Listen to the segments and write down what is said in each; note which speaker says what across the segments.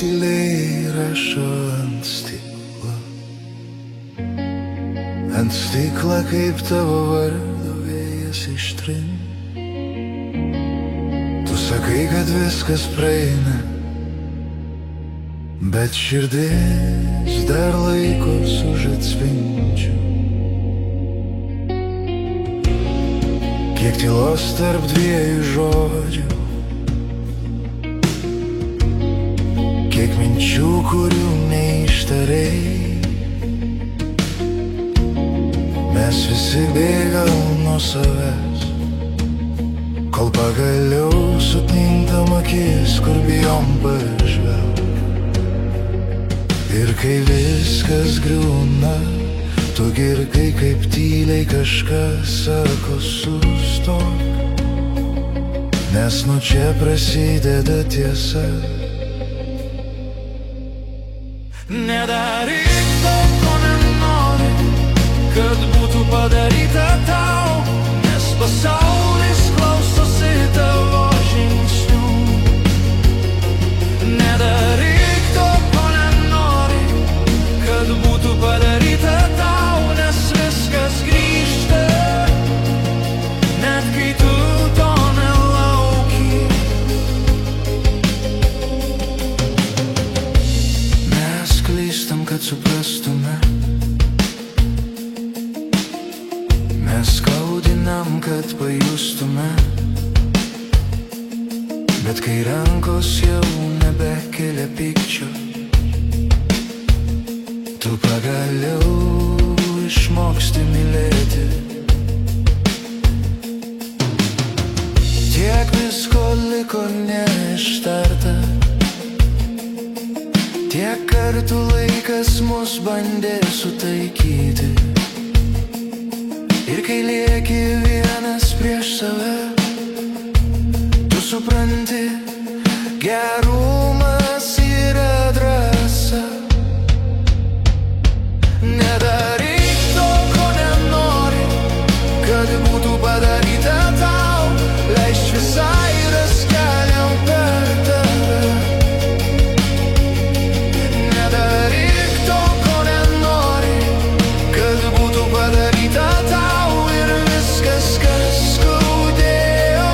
Speaker 1: tyliai rašo ant stiklo. Ant stiklo kaip tavo vardo vėjas ištrin. Tu sakai, kad viskas praeina, bet širdis dar laikos už atspindžių. Kiek tylos tarp dviejų žodžių, kiek minčių, kurių neištarei. Mes visi bėgam nuo savęs, kol pagaliau sutindam akis, kur bijom pažvelgt. Ir kai viskas griūna, tu girdi, kaip tyliai kažkas sako sustok, nes nuo čia prasideda tiesa. Nedaryk to, ko nenori, kad būtų padaryta tau, nes pasaulis klausosi tavo žingsnių. Nedaryk to, ko nenori, kad būtų padaryta tau, nes viskas grįžta, net kai tu to nelauki. Mes klystam, kad suprastume, mes skaudinam, kad pajustume, bet kai rankos jau nebekelia pykčio, tu pagaliau išmoksti mylėti. Tiek visko liko neištarta, tiek kartų laikas mus bandė sutaikyti. Ir kai lieki vienas prieš save, tu supranti, gerumas yra drąsa. Nedaryk to, ko nenori, kad būtų padaryta tau, leisk visai ras kelią per tave. Nedaryk to, ko nenori, kad būtų padaryta tau, ir viskas, kas skaudėjo,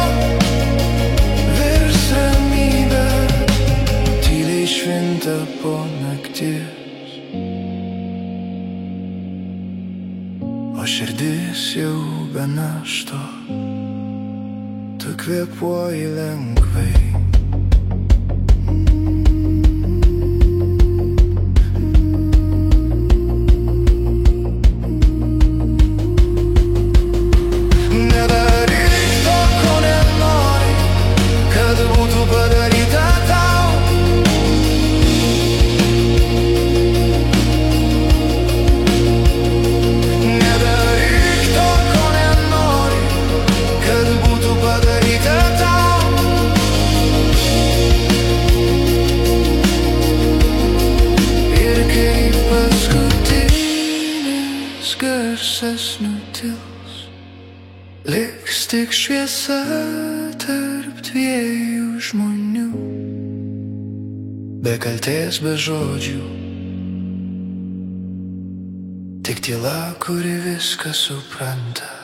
Speaker 1: virs ramybę, tyliai švinta po nakties. O širdis jau be našto, tu kvėpuoji lengvai. Nedaryk to, ko nenori, kad būtų padaryta tau. Nedaryk to, ko nenori, kad būtų padaryta tau. Ir kai paskutinis garsas nutils, liks tik šviesa tarp dviejų žmonių, be kaltės, be žodžių, tik tyla, kuri viską supranta.